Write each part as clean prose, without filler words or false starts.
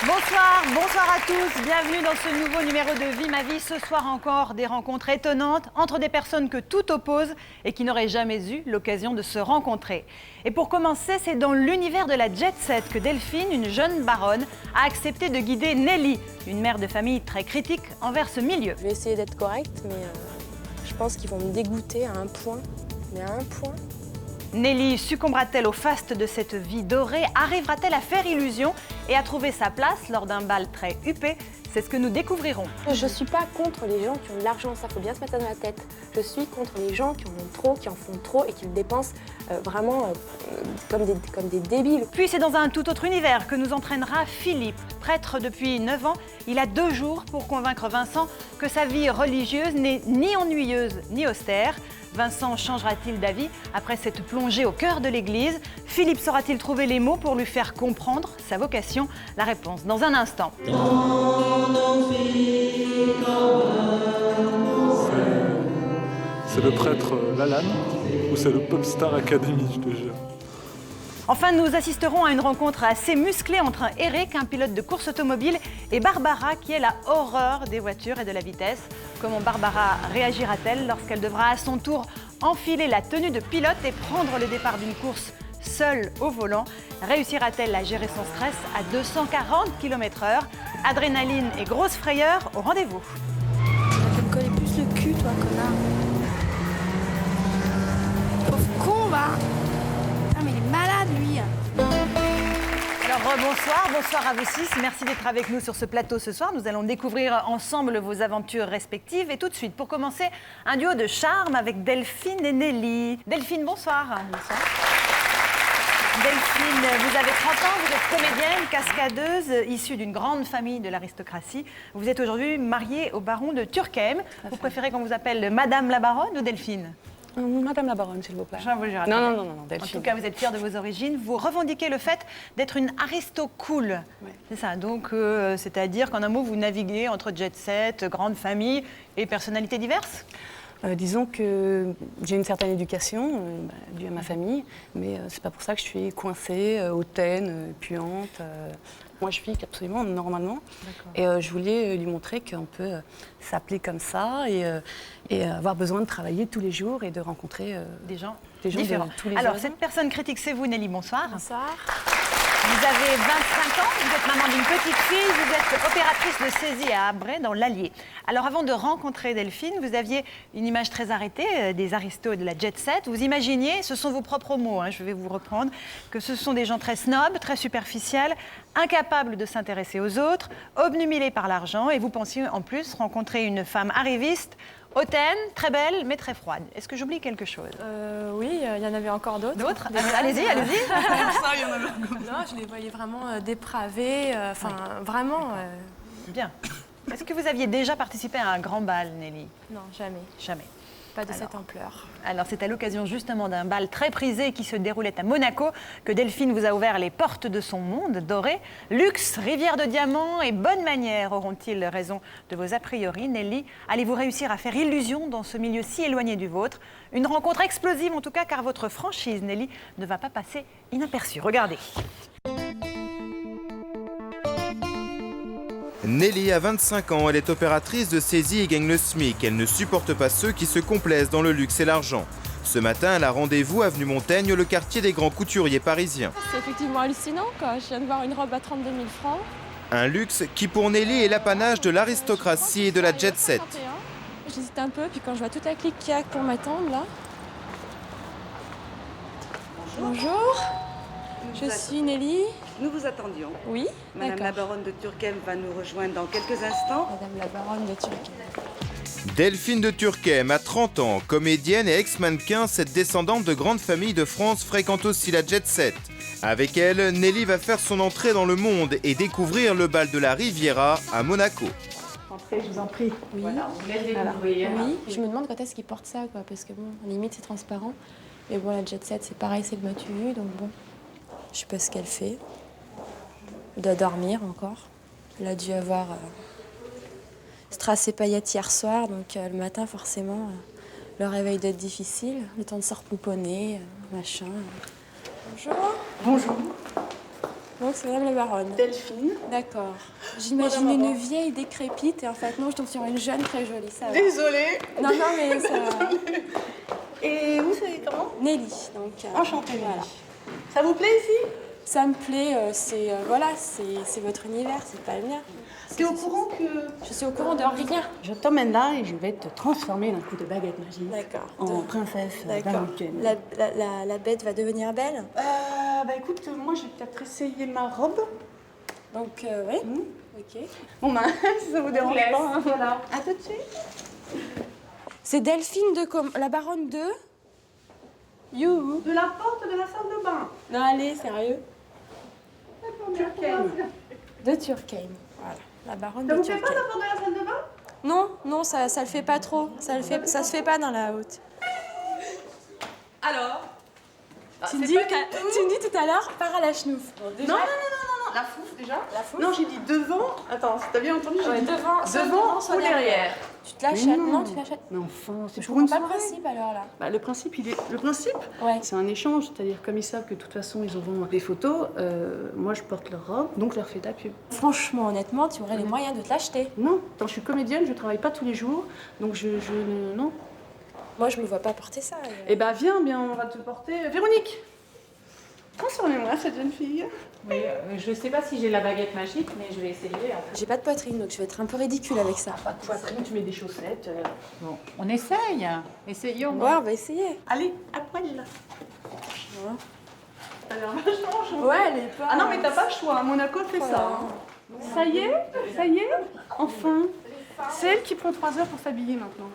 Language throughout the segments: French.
Bonsoir à tous, bienvenue dans ce nouveau numéro de Vie ma vie. Ce soir encore, des rencontres étonnantes entre des personnes que tout oppose et qui n'auraient jamais eu l'occasion de se rencontrer. Et pour commencer, c'est dans l'univers de la jet set que Delphine, une jeune baronne, a accepté de guider Nelly, une mère de famille très critique envers ce milieu. Je vais essayer d'être correcte, mais je pense qu'ils vont me dégoûter à un point, mais à un point. Nelly succombera-t-elle au faste de cette vie dorée? Arrivera-t-elle à faire illusion et à trouver sa place lors d'un bal très huppé? C'est ce que nous découvrirons. Je ne suis pas contre les gens qui ont de l'argent, ça faut bien se mettre ça dans la tête. Je suis contre les gens qui en ont trop, qui en font trop et qui le dépensent vraiment comme des débiles. Puis c'est dans un tout autre univers que nous entraînera Philippe. Prêtre depuis 9 ans, il a 2 jours pour convaincre Vincent que sa vie religieuse n'est ni ennuyeuse ni austère. Vincent changera-t-il d'avis après cette plongée au cœur de l'église? Philippe saura-t-il trouver les mots pour lui faire comprendre sa vocation? La réponse dans un instant. C'est le prêtre Lalanne ou c'est le Popstar Academy, je te jure. Enfin, nous assisterons à une rencontre assez musclée entre Eric, un pilote de course automobile, et Barbara, qui est la horreur des voitures et de la vitesse. Comment Barbara réagira-t-elle lorsqu'elle devra à son tour enfiler la tenue de pilote et prendre le départ d'une course seule au volant? Réussira-t-elle à gérer son stress à 240 km/h? Adrénaline et grosse frayeur au rendez-vous. Tu me collais plus le cul, toi, connard. Pauvre con, va. Ah, mais il est malade, lui. Alors bonsoir à vous 6. Merci d'être avec nous sur ce plateau ce soir. Nous allons découvrir ensemble vos aventures respectives. Et tout de suite, pour commencer, un duo de charme avec Delphine et Nelly. Delphine, bonsoir. Bonsoir. Delphine, vous avez 30 ans, vous êtes comédienne, cascadeuse, issue d'une grande famille de l'aristocratie. Vous êtes aujourd'hui mariée au baron de Turckheim. Vous préférez qu'on vous appelle Madame la Baronne ou Delphine? Madame la baronne, s'il vous plaît. Non, Delphine. En tout cas, vous êtes fière de vos origines. Vous revendiquez le fait d'être une aristo-cool. Ouais. C'est ça. Donc, c'est-à-dire qu'en un mot, vous naviguez entre jet-set, grande famille et personnalités diverses? Disons que j'ai une certaine éducation due à ma famille, mais c'est pas pour ça que je suis coincée, hautaine, puante. Moi, je vis absolument normalement. Et je voulais lui montrer qu'on peut s'appeler comme ça et avoir besoin de travailler tous les jours et de rencontrer des gens différents. Tous les Alors, cette personne critique, c'est vous, Nelly. Bonsoir. Bonsoir. Vous avez 25 ans, vous êtes maman d'une petite fille, vous êtes opératrice de saisie à Abray, dans l'Allier. Alors, avant de rencontrer Delphine, vous aviez une image très arrêtée des aristos et de la jet set. Vous imaginiez, ce sont vos propres mots, je vais vous reprendre, que ce sont des gens très snobs, très superficiels, incapables de s'intéresser aux autres, obnubilés par l'argent, et vous pensiez en plus rencontrer une femme arriviste, hautaine, très belle, mais très froide. Est-ce que j'oublie quelque chose? Oui, il y en avait encore d'autres. D'autres? Allez-y. Ça, il y en avait encore. Non, je les voyais vraiment dépravés, vraiment... Bien. Est-ce que vous aviez déjà participé à un grand bal, Nelly? Non, jamais. Jamais. Pas de cette ampleur. Alors, c'est à l'occasion justement d'un bal très prisé qui se déroulait à Monaco que Delphine vous a ouvert les portes de son monde doré. Luxe, rivière de diamants et bonnes manières auront-ils raison de vos a priori? Nelly, allez-vous réussir à faire illusion dans ce milieu si éloigné du vôtre? Une rencontre explosive en tout cas, car votre franchise, Nelly, ne va pas passer inaperçue. Regardez. Nelly a 25 ans, elle est opératrice de saisie et gagne le SMIC. Elle ne supporte pas ceux qui se complaisent dans le luxe et l'argent. Ce matin, elle a rendez-vous avenue Montaigne, le quartier des grands couturiers parisiens. C'est effectivement hallucinant, quoi. Je viens de voir une robe à 32 000 francs. Un luxe qui pour Nelly est l'apanage de l'aristocratie et de la jet set. J'hésite un peu, puis quand je vois toute la clique qu'il y a pour m'attendre, là... Bonjour. Je suis Nelly. Nous vous attendions. Oui, Madame la baronne de Turckheim va nous rejoindre dans quelques instants. Madame la baronne de Turckheim. Delphine de Turckheim a 30 ans, comédienne et ex-mannequin, cette descendante de grande famille de France fréquente aussi la jet set. Avec elle, Nelly va faire son entrée dans le monde et découvrir le bal de la Riviera à Monaco. Entrez, je vous en prie. Oui. Voilà, vous l'avez Oui, je me demande quand est-ce qu'ils portent ça, quoi, parce que bon, limite c'est transparent. Mais bon, la jet set, c'est pareil, c'est le matu nu, donc bon, je sais pas ce qu'elle fait. Elle doit dormir encore. Elle a dû avoir strass et paillettes hier soir, donc le matin, forcément, le réveil doit être difficile. Le temps de se repouponner, machin. Bonjour. Bonjour. Donc c'est Madame la baronne. Delphine. D'accord. J'imagine une vieille décrépite et en fait non, je tombe sur une jeune très jolie, ça va. Désolée. Non, mais ça va. Et vous savez comment? Nelly, donc... Enchantée, Nelly. Voilà. Ça vous plaît ici? Ça me plaît, voilà, c'est votre univers, c'est pas le mien. T'es au courant que... Je suis au courant de rien. Je t'emmène là et je vais te transformer d'un coup de baguette magique D'accord. en princesse d'un D'accord. week-end. La bête va devenir belle. Bah écoute, moi je vais peut-être essayer ma robe. Donc, oui. Ok. Bon bah, si ça vous dérange pas. Hein. Voilà. À tout de suite. C'est Delphine de la baronne de... You. De la porte de la salle de bain. Non, allez, sérieux. Turquem. De Turckheim. Voilà. La baronne Ça de vous plaît pas Turckheim. la porte de la salle de bain? Non, ça le fait pas trop. Ça se fait pas dans la haute. Alors Tu me dis tout à l'heure, pars à la chenouf. Non, la fouf déjà. La fouf. Non, j'ai dit devant. Attends, si t'as bien entendu, j'ai Ouais, dit devant, ou derrière. Tu te l'achètes? Non, tu l'achètes. Mais enfin, c'est Je pour une comprends pas le soirée. principe alors là. Bah, le principe, le principe, Ouais. c'est un échange. C'est-à-dire, comme ils savent que de toute façon, ils auront des photos, moi, je porte leur robe, donc je leur fais de la pub. Franchement, honnêtement, tu aurais les moyens de te l'acheter. Non, quand je suis comédienne, je travaille pas tous les jours, donc non. Moi, je me vois pas porter ça. Eh bah, viens, bien, on va te porter. Véronique, transformez-moi cette jeune fille. Oui, je sais pas si j'ai la baguette magique, mais je vais essayer. J'ai pas de poitrine, donc je vais être un peu ridicule avec ça. Pas de poitrine, tu mets des chaussettes. Bon, on essaye. Essayons. Ouais, on va essayer. Allez, à poil. T'as l'air vachement enchantée. Ouais, elle est pas... Ah non, mais t'as pas le choix, Monaco fait ça. Hein. Ça y est, enfin. C'est elle qui prend 3 heures pour s'habiller maintenant.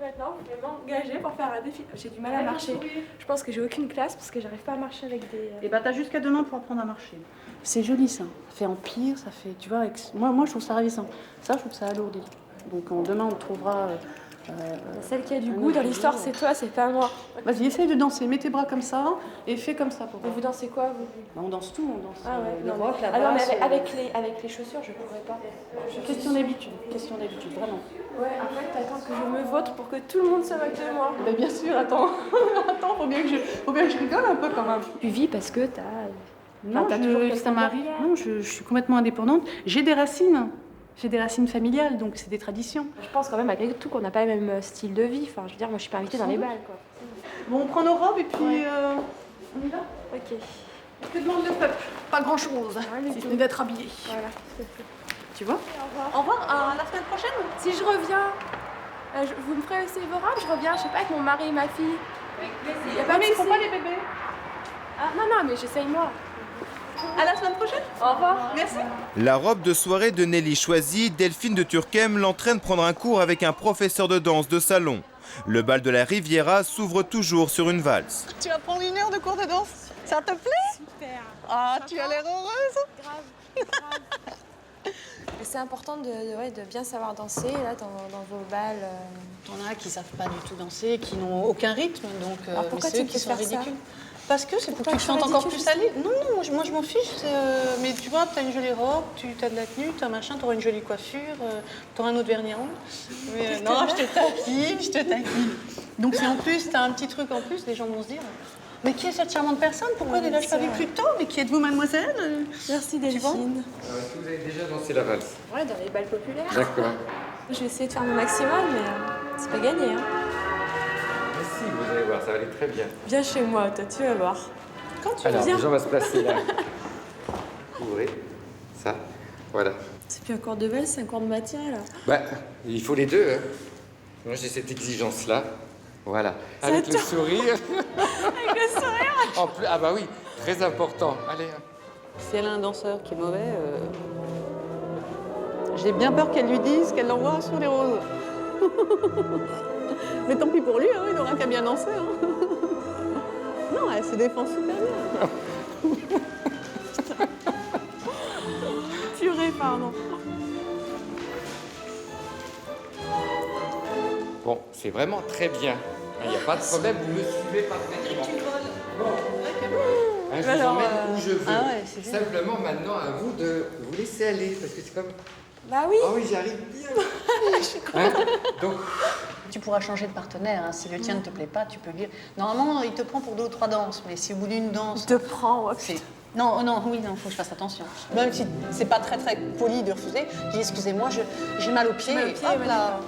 Maintenant, je vais m'engager pour faire un défi. J'ai du mal à marcher. Je pense que j'ai aucune classe parce que j'arrive pas à marcher avec des... Et bah t'as jusqu'à demain pour apprendre à marcher. C'est joli ça. Ça fait empire, ça fait, tu vois, moi je trouve ça ravissant. Ça, je trouve ça alourdi. Donc demain on trouvera... Celle qui a du goût dans l'histoire, c'est toi, c'est pas moi. Vas-y, essaye de danser. Mets tes bras comme ça et fais comme ça pour Mais moi. vous dansez quoi, vous? Bah, on danse tout, on danse Ah ouais, le non, rock, la ah non, mais basse. avec les chaussures, je pourrais pas. Question d'habitude, vraiment. Ouais, en fait, t'attends que je me vautre pour que tout le monde se moque de moi. Bah, bien sûr, attends, faut bien que je rigole un peu quand même. Tu vis parce que t'as... Non, t'as toujours quelqu'un ça m'arrive. derrière. Non, je suis complètement indépendante. J'ai des racines familiales, donc c'est des traditions. Je pense quand même, malgré tout, qu'on n'a pas le même style de vie. Enfin, je veux dire, moi, je suis pas invitée dans les balles, quoi. Bon, on prend nos robes et puis Ouais. on y va. Ok. Que demande le peuple? Pas grand-chose, si ce n'est d'être habillé. Voilà. Tu vois? Au revoir. À la semaine prochaine. Si je reviens, vous me ferez essayer vos robes. Je reviens, je sais pas, avec mon mari et ma fille. Avec plaisir. Y a pas de ils font souci. pas les bébés. Ah, non, mais j'essaye moi. À la semaine prochaine. Au revoir. Merci. La robe de soirée de Nelly choisie, Delphine de Turckheim l'entraîne prendre un cours avec un professeur de danse de salon. Le bal de la Riviera s'ouvre toujours sur une valse. Tu vas prendre 1 heure de cours de danse. Ça te plaît? Super. Ah, tu as l'air heureuse. Grave. Mais c'est important de bien savoir danser là, dans vos balles. T'en as qui savent pas du tout danser, qui n'ont aucun rythme, donc Alors pourquoi mais c'est tu eux qui peux sont faire ça? ridicules. Parce que c'est pour que tu te Pourquoi sentes tu encore ridicule, plus allée. Non, moi je m'en fiche. Mais tu vois, t'as une jolie robe, tu as de la tenue, t'as machin, t'auras une jolie coiffure, t'auras un autre vernis rond. Mais non, je te taquine. Donc c'est en plus, t'as un petit truc en plus, les gens vont se dire. Mais qui est cette charmante personne? Pourquoi ne l'ai-je pas vue plus tôt? Mais qui êtes-vous, mademoiselle? Merci Delphine. Est-ce que vous avez déjà dansé la valse? Ouais, dans les balles populaires. D'accord. Je vais essayer de faire mon maximum, mais c'est pas gagné. Hein. Mais si, vous allez voir, ça va aller très bien. Viens chez moi, toi, tu vas voir. Quand tu Alors, viens. déjà, on va se placer là. Ouvrez. Ça. Voilà. C'est plus un cours de valse, c'est un cours de matière, là. Bah, il faut les deux. Hein. Moi, j'ai cette exigence-là. Voilà. Avec le sourire. Avec le sourire. En plus, ah bah oui, très important. Allez. Hein. Si elle a un danseur qui est mauvais, j'ai bien peur qu'elle lui dise qu'elle l'envoie sur les roses. Mais tant pis pour lui, hein, il n'aura qu'à bien danser. Hein. Non, elle se défend super bien. Purée, pardon. Bon, c'est vraiment très bien. Il n'y a pas de problème, vous me suivez parfaitement. Bon. Hein, je vous emmène où je veux. Ah ouais, c'est bien. Simplement, maintenant, à vous de vous laisser aller, parce que c'est comme... Bah oui. Ah oui, j'arrive bien. Hein? Donc, Tu pourras changer de partenaire. Hein. Si le tien ne te plaît pas, tu peux dire. Normalement, il te prend pour 2 ou 3 danses, mais si au bout d'une danse, Je te prends, ouais. c'est Non, non, oui, non, faut que je fasse attention. Même si c'est pas très très poli de refuser, je dis excusez-moi, j'ai mal au pied. Et hop là.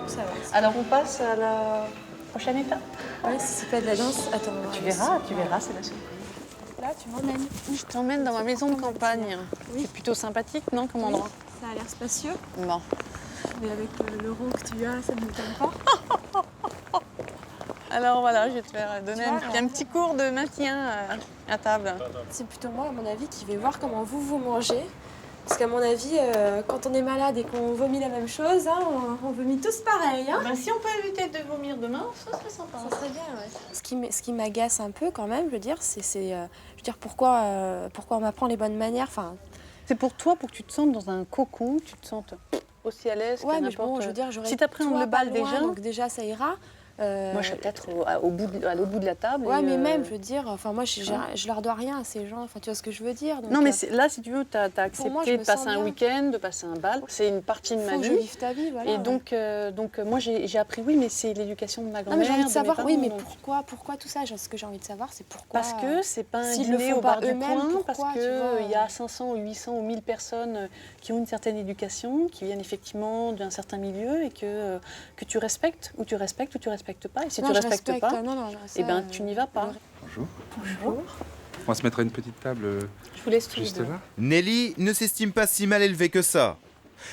Ça va. Alors on passe à la prochaine étape. Ouais, si c'est pas de la danse, attends. Tu verras, c'est la surprise. Là, tu m'emmènes. Je t'emmène dans ma maison de campagne. Oui. C'est plutôt sympathique, non, comme endroit? Ça a l'air spacieux, Bon. mais avec le rond que tu as, ça ne m'étonne pas. Alors voilà, je vais te faire donner Tu vois, un petit cours de maintien à table. C'est plutôt moi, à mon avis, qui vais voir comment vous mangez. Parce qu'à mon avis, quand on est malade et qu'on vomit la même chose, hein, on vomit tous pareil. Hein. Ben, si on peut éviter de vomir demain, ça serait sympa. Ça serait bien, ouais. Ce qui m'agace un peu quand même, je veux dire, pourquoi on m'apprend les bonnes manières. Enfin, C'est pour toi, pour que tu te sentes dans un cocon, tu te sentes aussi à l'aise ouais, que mais n'importe... bon, je veux dire, j'aurais Si t'appréhendes toi le bal pas loin, déjà... donc déjà ça ira. Moi, je suis peut-être à l'autre bout de la table. Ouais, et, mais même, je veux dire, enfin moi, je leur dois rien à ces gens. Enfin, tu vois ce que je veux dire. Donc, non, mais là, si tu veux, t'as moi, je accepté me de sens passer un bien. week-end, de passer un bal. C'est une partie de ma faut que je vie. vive ta vie, voilà. Et ouais. donc moi, j'ai appris, oui, mais c'est l'éducation de ma Non, mais grand-mère, j'ai envie de mes savoir, parents, oui, mais donc- pourquoi tout ça? Ce que j'ai envie de savoir, c'est pourquoi. Parce que c'est pas un s'ils le dîner font au pas bar du eux-mêmes, coin, pourquoi, parce tu vois, qu'il y a 500 ou 800 ou 1000 personnes qui ont une certaine éducation, qui viennent effectivement d'un certain milieu et que tu respectes ou tu respectes ou tu respectes pas. Et si non, tu je respectes respecte, pas, non, eh ben, tu n'y vas pas. Bonjour. Bonjour. On va se mettre à une petite table Je vous laisse tous les juste deux. là. Nelly ne s'estime pas si mal élevée que ça.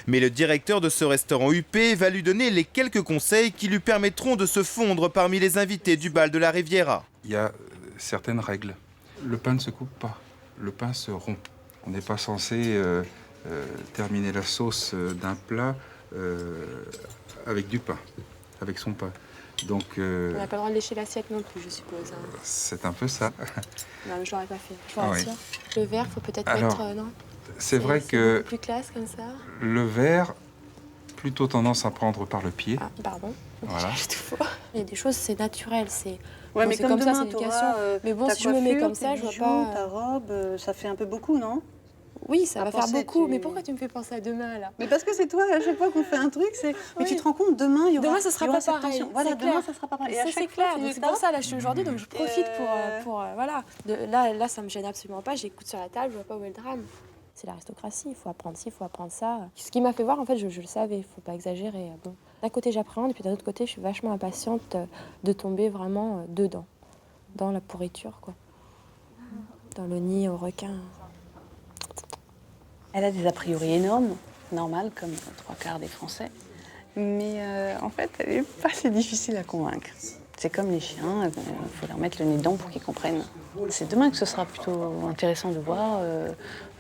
Mais le directeur de ce restaurant huppé va lui donner les quelques conseils qui lui permettront de se fondre parmi les invités du bal de la Riviera. Il y a certaines règles. Le pain ne se coupe pas, le pain se rompt. On n'est pas censé terminer la sauce d'un plat avec du pain, avec son pain. Donc On n'a pas le droit de lécher l'assiette non plus, je suppose. Hein. c'est un peu ça. Non, mais je l'aurais pas fait. Je vous Ah rassure. Le verre, faut peut-être Alors, mettre, non? C'est vrai C'est que beaucoup plus classe comme ça. le verre, plutôt tendance à prendre par le pied. Ah, pardon. Voilà. J'ai tout faux. Il y a des choses, c'est naturel, c'est. Ouais, bon, mais c'est comme ça, demain, c'est l'éducation. Mais bon, ta si je me mets coiffure, comme ça, tes je vois bijoux, pas. ta robe, ça fait un peu beaucoup, non? Oui, ça à va faire penser, beaucoup. tu- Mais pourquoi tu me fais penser à demain là? Mais parce que c'est toi, à chaque fois qu'on fait un truc, c'est... Mais Oui. tu te rends compte, demain, il y aura... Demain, ce sera il y aura pas cette pareil. tension. Voilà, C'est demain, clair. ça sera pas pareil. Et Ça, à c'est chaque fois, clair. tu Donc, dis c'est ça. pour ça, là, je suis aujourd'hui, donc je profite Euh, pour voilà. Là, ça me gêne absolument pas. J'écoute sur la table, je vois pas où est le drame. C'est l'aristocratie, il faut apprendre ci, il faut apprendre ça. Ce qui m'a fait voir, en fait, je le savais, il faut pas exagérer. Bon. D'un côté, j'appréhende, et puis d'un autre côté, je suis vachement impatiente de tomber vraiment dedans, dans la pourriture, quoi. Dans le nid au requin. Elle a des a priori énormes, normales, comme 3/4 des Français. Mais en fait, elle n'est pas si difficile à convaincre. C'est comme les chiens, il faut leur mettre le nez dedans pour qu'ils comprennent. C'est demain que ce sera plutôt intéressant de voir.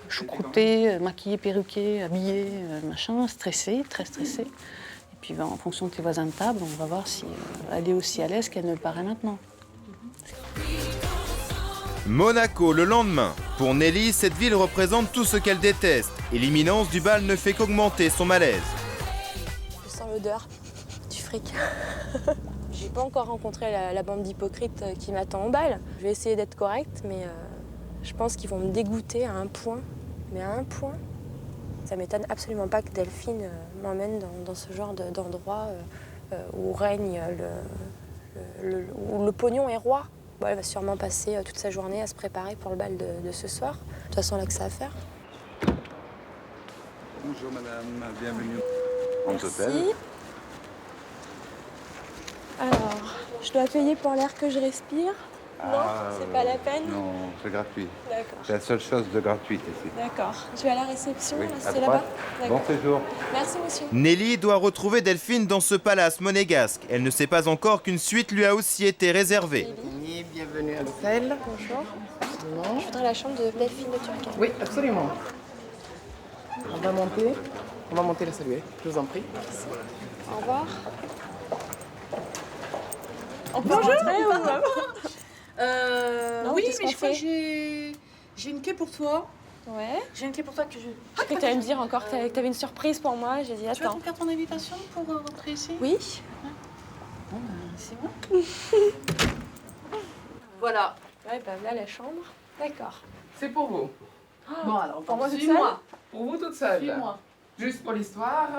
Choucrouté, maquillé, perruqué, habillé, machin, stressé, très stressé. Et puis ben, en fonction de tes voisins de table, on va voir si elle est aussi à l'aise qu'elle ne le paraît maintenant. Monaco le lendemain. Pour Nelly, cette ville représente tout ce qu'elle déteste. Et l'imminence du bal ne fait qu'augmenter son malaise. Je sens l'odeur du fric. J'ai pas encore rencontré la bande d'hypocrites qui m'attend au bal. Je vais essayer d'être correcte, mais je pense qu'ils vont me dégoûter à un point. Mais à un point. Ça m'étonne absolument pas que Delphine m'emmène dans ce genre d'endroit où règne où le pognon est roi. Bon, elle va sûrement passer toute sa journée à se préparer pour le bal de ce soir. De toute façon, elle a que ça à faire. Bonjour madame, bienvenue en Merci. hôtel. Alors, je dois payer pour l'air que je respire? Non, c'est pas la peine? Non, c'est gratuit. D'accord. C'est la seule chose de gratuite ici. D'accord. Je vais à la réception, Oui, là, à c'est droite. là-bas? Bon D'accord. séjour. Merci, monsieur. Nelly doit retrouver Delphine dans ce palace monégasque. Elle ne sait pas encore qu'une suite lui a aussi été réservée. Bienvenue à l'hôtel. Bonjour. Je voudrais la chambre de Delphine de Turquie. Oui, absolument. On va monter la saluer, je vous en prie. Au revoir. On peut Bonjour. rentrer ou pas Non, Oui, qu'est-ce mais qu'on je crois que fait j'ai une clé pour toi. Ouais. J'ai une clé pour toi que je... J'ai cru que tu allais me dire encore que tu avais une surprise pour moi. J'ai dit Tu veux attends. ton carton d'invitation pour rentrer ici? Oui. Bon, c'est bon. Voilà, Ouais, bah là, la chambre. D'accord. c'est pour vous. Bon, alors, Pour moi toute suis-moi. Pour vous toute seule. Suis-moi. Juste pour l'histoire,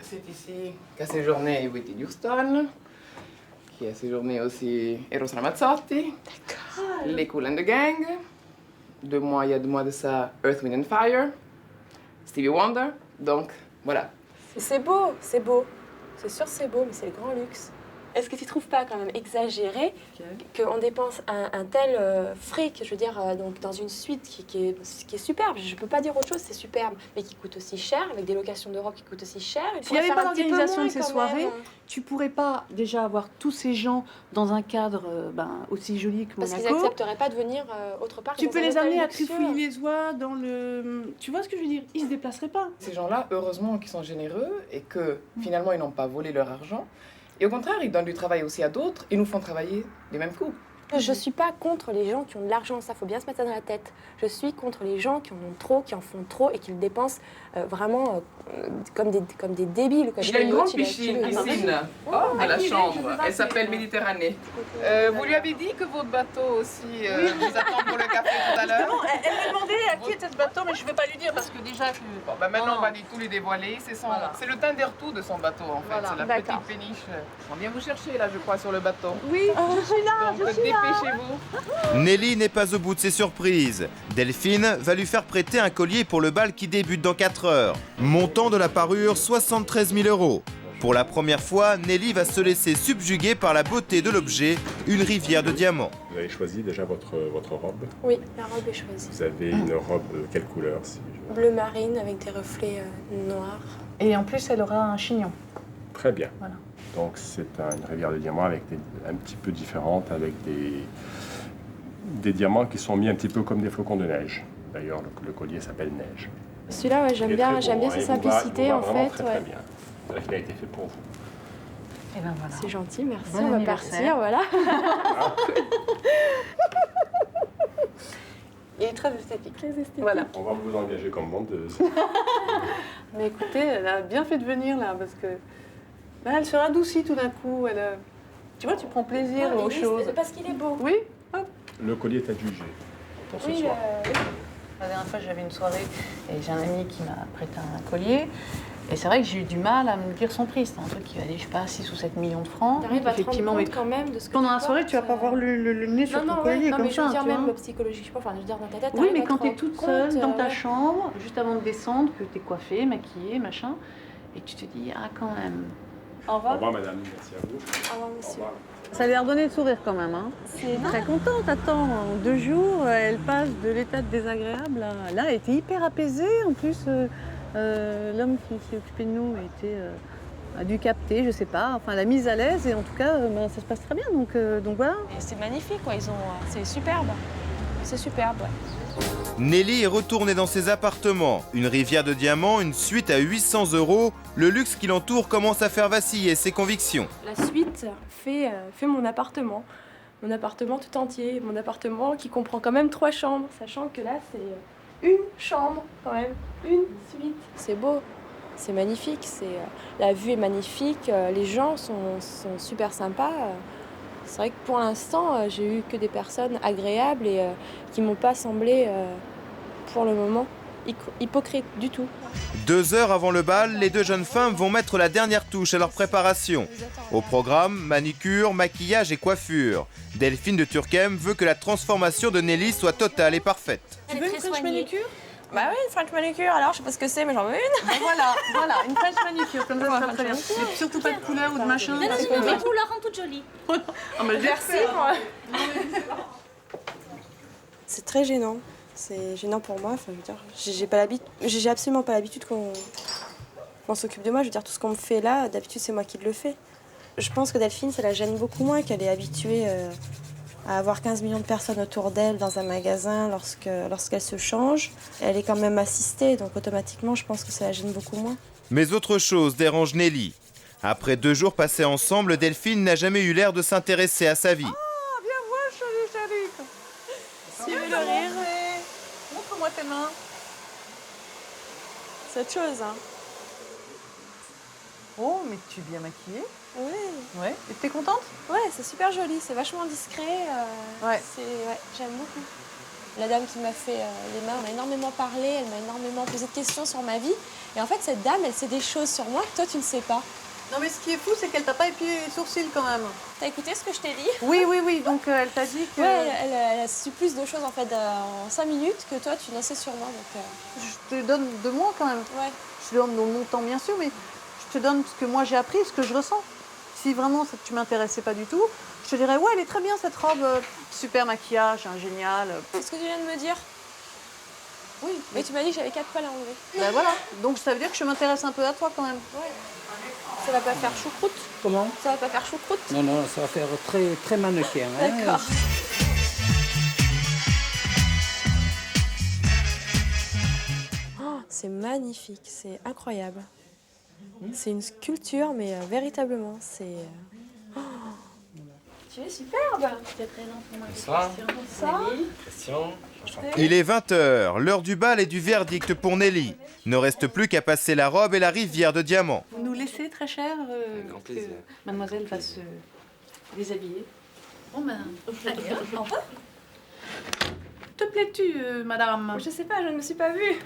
c'est ici qu'a séjourné Whitney Houston, qui a séjourné aussi Eros Ramazzotti, les Kool and the Gang, 2 mois, il y a 2 mois de ça, Earth, Wind and Fire, Stevie Wonder. Donc, voilà. C'est beau, c'est beau. C'est sûr, c'est beau, mais c'est le grand luxe. Est-ce que tu trouves pas quand même exagéré qu'on dépense un tel fric, je veux dire, donc dans une suite qui est superbe, je peux pas dire autre chose, c'est superbe, mais qui coûte aussi cher, avec des locations de robe qui coûtent aussi cher. S'il n'y avait pas d'organisation de ces soirées, tu pourrais pas déjà avoir tous ces gens dans un cadre aussi joli que Monaco. Parce qu'ils n'accepteraient pas de venir autre part. Tu peux les amener à Trifouille-les-Oies, dans le... Tu vois ce que je veux dire? Ils se déplaceraient pas. Ces gens-là, heureusement qu'ils sont généreux et que finalement ils n'ont pas volé leur argent. Et au contraire, ils donnent du travail aussi à d'autres et nous font travailler les mêmes coups. Je ne suis pas contre les gens qui ont de l'argent, ça faut bien se mettre ça dans la tête. Je suis contre les gens qui en ont trop, qui en font trop et qui le dépensent vraiment comme des débiles. Il a une grande piscine à la chambre, elle s'appelle Méditerranée. Vous lui avez dit que votre bateau aussi vous attend pour le café tout à l'heure? Elle m'a demandé à qui était ce bateau, mais je ne vais pas lui dire parce que déjà... Maintenant on va tout lui dévoiler, c'est le Tindertou de son bateau en fait, c'est la petite péniche. On vient vous chercher là je crois sur le bateau. Oui, je suis là, donc, dépêchez-vous. Nelly n'est pas au bout de ses surprises. Delphine va lui faire prêter un collier pour le bal qui débute dans 4 heures. Montant de la parure, 73 000 €. Pour la première fois, Nelly va se laisser subjuguer par la beauté de l'objet, une rivière de diamants. Vous avez choisi déjà votre robe? Oui, la robe est choisie. Vous avez une robe de quelle couleur Bleu marine avec des reflets noirs. Et en plus, elle aura un chignon. Très bien. Voilà. Donc c'est une rivière de diamants avec un petit peu différente, avec des diamants qui sont mis un petit peu comme des flocons de neige. D'ailleurs, le collier s'appelle Neige. Celui-là, ouais, j'aime bien sa simplicité en fait. Très bien. Il a été fait pour vous. Et ben voilà. C'est gentil, merci. Bon on va partir, voilà. Il est très esthétique. Très esthétique. Voilà. On va vous engager comme vendeuse. Mais écoutez, elle a bien fait de venir là, parce que là, elle se radoucit tout d'un coup. Tu vois, tu prends plaisir aux choses. Parce qu'il est beau. Oui. Hop. Le collier est adjugé pour ce soir. La dernière fois, j'avais une soirée et j'ai un ami qui m'a prêté un collier. Et c'est vrai que j'ai eu du mal à me dire son prix. C'était un truc qui valait, je sais pas, 6 ou 7 millions de francs. T'arrives à te rendre compte quand même de ce que pendant la soirée, tu vas pas voir le nez sur ton collier comme ça. Non, mais je veux dire même psychologiquement, enfin, je veux dire dans ta tête. Oui, mais quand tu es toute seule dans ta chambre, juste avant de descendre, que tu es coiffée, maquillée, machin, et que tu te dis, ah quand même. Au revoir. Au revoir madame, merci à vous. Au revoir monsieur. Au revoir. Ça lui a redonné le sourire quand même. Hein. C'est très contente. Attends, en 2 jours, elle passe de l'état de désagréable à... Là, elle était hyper apaisée. En plus, l'homme qui s'est occupé de nous a dû capter, je sais pas. Enfin, elle a mise à l'aise et en tout cas, ça se passe très bien. Donc voilà. Et c'est magnifique, quoi. C'est superbe. C'est superbe, ouais. Nelly est retournée dans ses appartements. Une rivière de diamants, une suite à 800 €. Le luxe qui l'entoure commence à faire vaciller ses convictions. La suite fait mon appartement tout entier. Mon appartement qui comprend quand même 3 chambres, sachant que là, c'est une chambre quand même, une suite. C'est beau, c'est magnifique, la vue est magnifique, les gens sont super sympas. C'est vrai que pour l'instant, j'ai eu que des personnes agréables et qui m'ont pas semblé, pour le moment, hypocrites du tout. 2 heures avant le bal, les 2 jeunes femmes vont mettre la dernière touche à leur préparation. Au programme, manicure, maquillage et coiffure. Delphine de Turckheim veut que la transformation de Nelly soit totale et parfaite. Tu veux une French manicure? Bah oui, une French manicure, alors je sais pas ce que c'est, mais j'en veux une. Voilà, une French manicure, comme ça, ça sera très bien. Et surtout pas de couleur ou de machin. Non, mais vous la rend toute jolie. Merci. C'est très gênant. C'est gênant pour moi. Enfin, je veux dire, j'ai absolument pas l'habitude qu'on s'occupe de moi. Je veux dire, tout ce qu'on me fait là, d'habitude, c'est moi qui le fais. Je pense que Delphine, ça la gêne beaucoup moins, qu'elle est habituée à avoir 15 millions de personnes autour d'elle dans un magasin lorsqu'elle se change. Elle est quand même assistée, donc automatiquement, je pense que ça la gêne beaucoup moins. Mais autre chose dérange Nelly. Après 2 jours passés ensemble, Delphine n'a jamais eu l'air de s'intéresser à sa vie. Ah, viens voir, chérie. Si tu veux le rire. Montre-moi tes mains. C'est autre chose, hein. Oh, mais tu es bien maquillée. Oui. Ouais. Et t'es contente? Ouais, c'est super joli, c'est vachement discret. Ouais. J'aime beaucoup. La dame qui m'a fait les mains m'a énormément parlé, elle m'a énormément posé de questions sur ma vie. Et en fait, cette dame, elle sait des choses sur moi que toi, tu ne sais pas. Non mais ce qui est fou, c'est qu'elle t'a pas épilé les sourcils quand même. T'as écouté ce que je t'ai dit? Oui, donc elle t'a dit que... Ouais, elle a su plus de choses en fait en 5 minutes que toi tu n'en sais sur moi. Donc, Je te donne de moi quand même. Ouais. Je te donne mon temps bien sûr, mais je te donne ce que moi j'ai appris, ce que je ressens. Si vraiment tu m'intéressais pas du tout, je te dirais ouais, elle est très bien cette robe, super maquillage, génial. C'est ce que tu viens de me dire. Oui. Mais tu m'as dit que j'avais 4 poils à enlever. Ben voilà, donc ça veut dire que je m'intéresse un peu à toi quand même. Ouais. Ça va pas faire choucroute? Comment? Ça va pas faire choucroute? Non, ça va faire très, très mannequin. D'accord. Oh, c'est magnifique, c'est incroyable. C'est une sculpture, mais véritablement, c'est... Oh. Tu es superbe. Bonsoir. Bonsoir. Christian. Il est 20h, l'heure du bal et du verdict pour Nelly. Ne reste plus qu'à passer la robe et la rivière de diamants. Vous nous laissez très cher grand que plaisir. mademoiselle va se déshabiller. Bon ben, allez, au revoir. Te plais-tu, madame? Je sais pas, je ne me suis pas vue.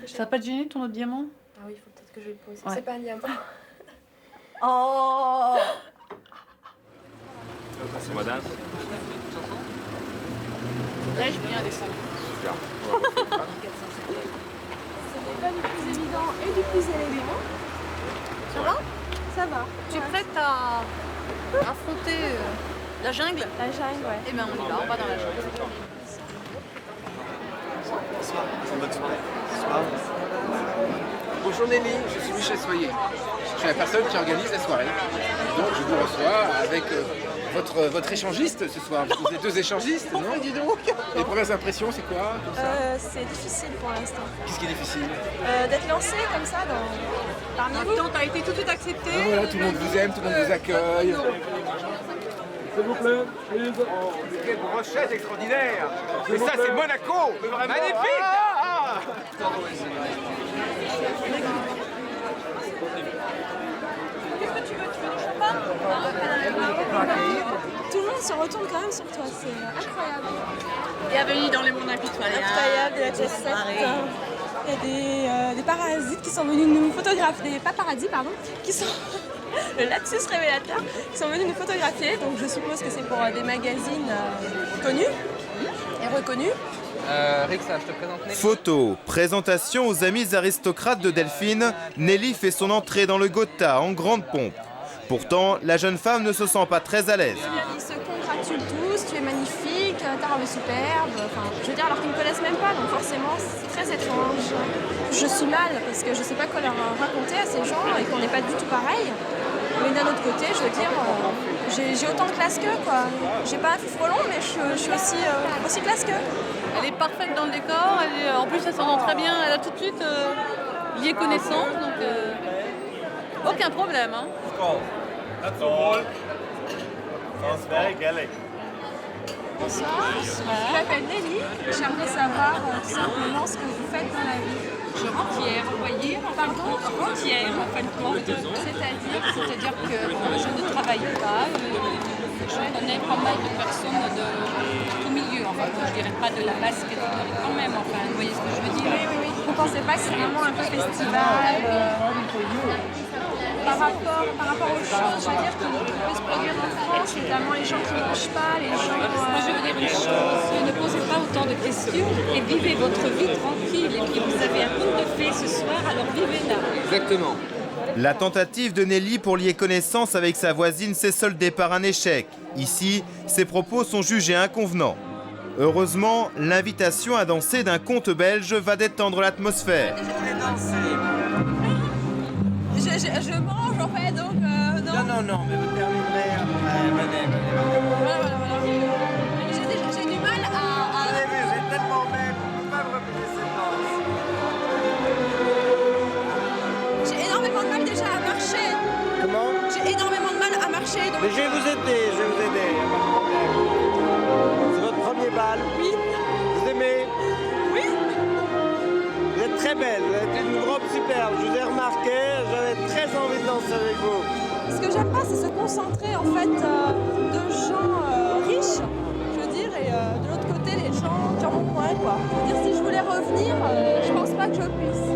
Ça va pas te gêner ton autre diamant? Ah oui, il faut peut-être que je le pose. Ouais. C'est pas un diamant. Oh! C'est madame. Là, je viens descendre. Super. C'est pas du plus évident et du plus élégant. Ça va? Ça va. Tu es prête à affronter la jungle? La jungle, ouais. Eh bien on y va, on va dans la jungle. Bonjour Nelly, je suis Michel Soyer. Je suis la personne qui organise la soirée. Donc je vous reçois avec votre échangiste ce soir. Vous êtes deux échangistes, non? Dis donc. Les premières impressions, c'est quoi comme ça? C'est difficile pour l'instant. Qu'est-ce qui est difficile? D'être lancé comme ça parmi vous. Attends, t'as été tout de suite accepté. Voilà, tout le monde vous aime, tout le monde vous accueille. S'il vous plaît, Quelle brochette extraordinaire! Mais ça, c'est Monaco! Magnifique! Qu'est-ce que tu veux? Tu veux du champagne? Tout le monde se retourne quand même sur toi, c'est incroyable. Bienvenue dans le monde impitoyable. Incroyable, de la jet set. Il y a des parasites qui sont venus nous photographier, des paparazzis, pardon, qui sont le lapsus révélateur, qui sont venus nous photographier. Donc je suppose que c'est pour des magazines connus et reconnus. Rixa, je te présente Nelly. Photo, présentation aux amis aristocrates de Delphine, Nelly fait son entrée dans le Gotha en grande pompe. Pourtant, la jeune femme ne se sent pas très à l'aise. Ils se congratulent tous, tu es magnifique, ta robe est superbe, enfin, je veux dire alors qu'ils ne me connaissent même pas, donc forcément c'est très étrange. Je suis mal parce que je ne sais pas quoi leur raconter à ces gens et qu'on n'est pas du tout pareil. Mais d'un autre côté, je veux dire, j'ai autant de classe qu'eux, quoi. J'ai pas un fifrelon, mais je suis aussi classe qu'eux. Elle est parfaite dans le décor, en plus elle s'entend très bien, elle a tout de suite lié connaissance, donc aucun problème. Hein. Bonsoir, je m'appelle Nelly, j'aimerais savoir tout simplement ce que vous faites dans la vie. Je rentière, vous voyez? Pardon? Rentière, en fin de compte. C'est-à-dire que bon, je ne travaille pas. Je connais pas mal de personnes de tout milieu. Enfin, je dirais pas de la basket, mais quand même. Enfin, vous voyez ce que je veux dire? Oui. Vous ne pensez pas que c'est vraiment un peu festival par rapport aux choses, je veux dire, qui peuvent se produire en France, notamment les gens qui ne mangent pas, les gens... Moi, je veux dire une chose, ne posez pas autant de questions et vivez votre vie tranquille. Et puis vous avez un conte de fées ce soir, alors vivez-la. Exactement. La tentative de Nelly pour lier connaissance avec sa voisine s'est soldée par un échec. Ici, ses propos sont jugés inconvenants. Heureusement, l'invitation à danser d'un conte belge va détendre l'atmosphère. Je mange en fait, donc non. Non, mais vous terminerez après. Venez. Voilà. J'ai du mal à... J'ai tellement même, on ne peut pas me replier cette danse. J'ai énormément de mal déjà à marcher. Comment? J'ai énormément de mal à marcher, donc... Mais je vais vous aider, il n'y a pas de problème. C'est votre premier bal? Oui. Vous aimez? Oui. Vous êtes très belle, vous avez une robe superbe, je vous ai remarqué, j'avais très envie de danser avec vous. Ce que j'aime pas, c'est se concentrer en fait de gens riches, je veux dire, et de l'autre côté, les gens dans mon coin, quoi. Je veux dire, si je voulais revenir, je pense pas que je puisse.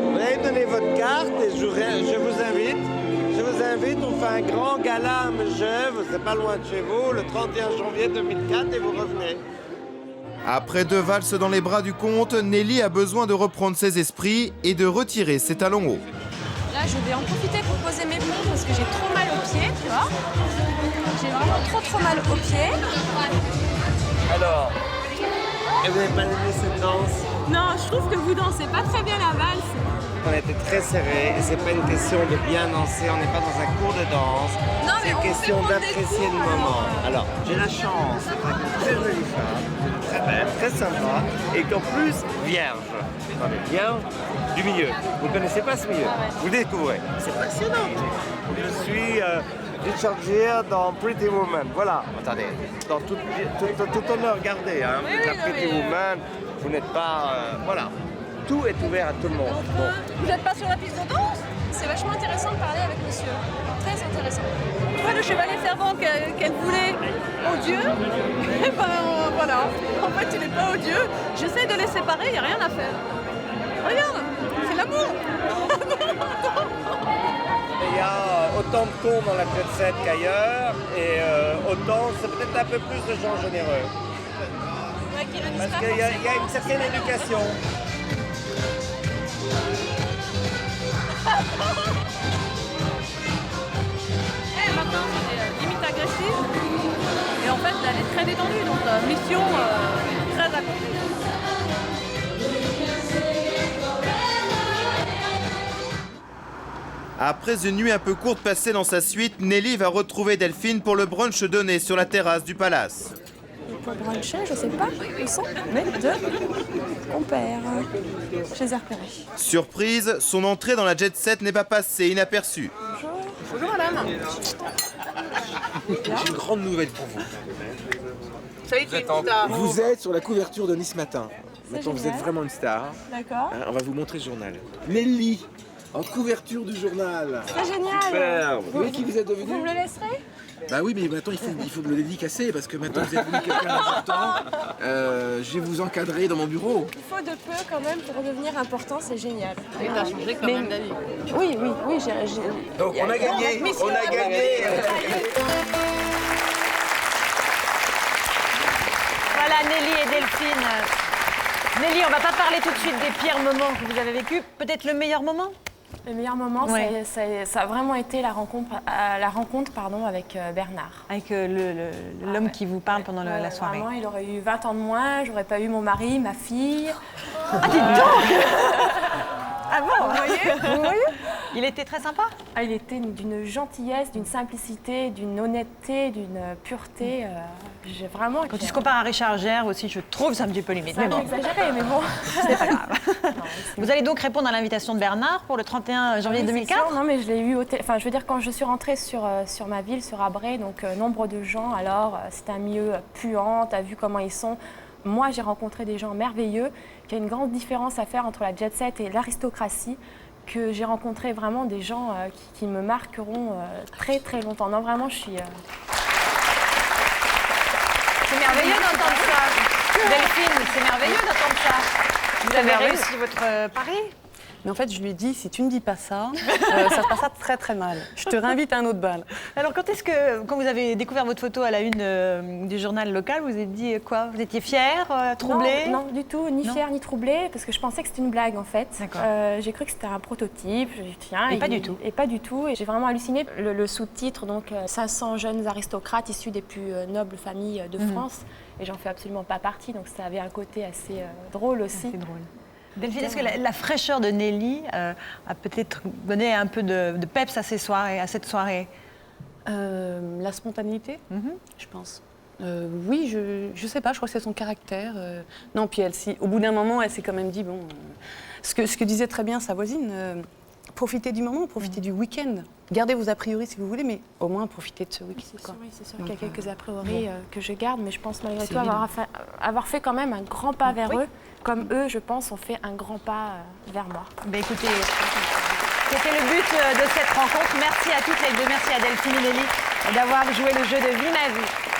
Vous avez une donner votre carte et je vous invite, on fait un grand gala à Megève, c'est pas loin de chez vous, le 31 janvier 2004 et vous revenez. Après 2 valses dans les bras du comte, Nelly a besoin de reprendre ses esprits et de retirer ses talons hauts. Là, je vais en profiter pour poser mes plombs parce que j'ai trop mal aux pieds, tu vois. J'ai vraiment trop mal aux pieds. Alors, vous n'avez pas aimé cette danse? Non, je trouve que vous dansez pas très bien la valse. On était très serrés et c'est pas une question de bien danser, on n'est pas dans un cours de danse. C'est une question d'apprécier le moment. Alors, j'ai la chance d'être avec une très jolie femme, très belle, très sympa et qu'en plus, vierge. Non mais vierge du milieu. Vous ne connaissez pas ce milieu, vous le découvrez. C'est passionnant. Je suis Richard Gere dans Pretty Woman. Voilà, attendez, dans tout honneur gardé, hein. Vous êtes la Pretty Woman, vous n'êtes pas... voilà. Tout est ouvert à tout le monde. Bon. Vous n'êtes pas sur la piste de danse? C'est vachement intéressant de parler avec monsieur. Très intéressant. Toi, le chevalier fervent qu'elle voulait odieux, et ben voilà. En fait, il n'est pas odieux. J'essaie de les séparer, il n'y a rien à faire. Regarde, c'est l'amour. Il y a autant de cons dans la jet set qu'ailleurs, et autant, c'est peut-être un peu plus de gens généreux. Parce qu'il y a une certaine éducation. Maintenant, c'était limite agressive. Et en fait, elle est très détendue. Donc, mission très accomplie. Après une nuit un peu courte passée dans sa suite, Nelly va retrouver Delphine pour le brunch donné sur la terrasse du palace. Et pour bruncher, je sais pas, ils sont mes 2 compères. Je les ai repérés. Surprise, son entrée dans la jet set n'est pas passée inaperçue. Bonjour madame. J'ai une grande nouvelle pour vous. Ça y est, tu es une star. Vous êtes sur la couverture de Nice Matin. Maintenant, vous génial. êtes vraiment une star. D'accord. Hein, on va vous montrer le journal. Nelly, en couverture du journal. C'est génial. Super. Vous voyez qui vous êtes devenu? Vous me le laisserez? Bah oui, mais maintenant il faut me le dédicacer parce que maintenant vous êtes devenu quelqu'un d'important. Je vais vous encadrer dans mon bureau. Il faut de peu quand même pour devenir important, c'est génial. Et t'as changé quand même d'avis. Oui, j'ai... Donc on a gagné, on a gagné. Voilà, Nelly et Delphine. Nelly, on va pas parler tout de suite des pires moments que vous avez vécus. Peut-être le meilleur moment? Le meilleur moment, Ouais. ça a vraiment été la rencontre avec Bernard. Avec l'homme qui vous parle pendant la soirée. Vraiment, il aurait eu 20 ans de moins, j'aurais pas eu mon mari, ma fille. Ah, dites donc. Ah bon? Vous voyez Il était très sympa? Ah, il était d'une gentillesse, d'une simplicité, d'une honnêteté, d'une pureté. J'ai vraiment... Quand tu se compares à Richard Gere aussi, je trouve ça un petit peu limite. C'est un peu exagéré, mais bon. C'est pas grave. Vous allez donc répondre à l'invitation de Bernard pour le 31 janvier 2004? Non, mais je l'ai eu Enfin, je veux dire, quand je suis rentrée sur ma ville, sur Abray, donc nombre de gens, alors c'est un milieu puant, t'as vu comment ils sont. Moi, j'ai rencontré des gens merveilleux, qu'il y a une grande différence à faire entre la jet set et l'aristocratie, que j'ai rencontré vraiment des gens qui me marqueront très très longtemps. Non, vraiment, je suis... C'est merveilleux d'entendre ça. Delphine, c'est merveilleux d'entendre ça. Vous avez réussi votre pari? Mais en fait, je lui ai dit, si tu ne dis pas ça, ça se passera très très mal. Je te réinvite à un autre bal. Alors, quand vous avez découvert votre photo à la une du journal local, vous vous êtes dit quoi? Vous étiez fière, troublée? Non, du tout, ni fière ni troublée, parce que je pensais que c'était une blague en fait. J'ai cru que c'était un prototype. Tiens, et pas du tout. Et pas du tout. Et j'ai vraiment halluciné. Le sous-titre, donc 500 jeunes aristocrates issus des plus nobles familles de France. Et j'en fais absolument pas partie, donc ça avait un côté assez drôle aussi. C'est drôle. Delphine, est-ce que la fraîcheur de Nelly a peut-être donné un peu de peps à cette soirée? La spontanéité, je pense. Oui, je sais pas, je crois que c'est son caractère. Non, puis au bout d'un moment, elle s'est quand même dit, bon, ce que disait très bien sa voisine, profitez du moment, profitez du week-end. Gardez vos a priori si vous voulez, mais au moins profitez de ce week-end. Oui, c'est sûr qu'il y a quelques a priori que je garde, mais je pense malgré tout avoir fait quand même un grand pas vers eux, comme eux, je pense, ont fait un grand pas vers moi. Ben écoutez, c'était le but de cette rencontre. Merci à toutes les deux, merci à Delphine et Nelly d'avoir joué le jeu de Vie ma vie.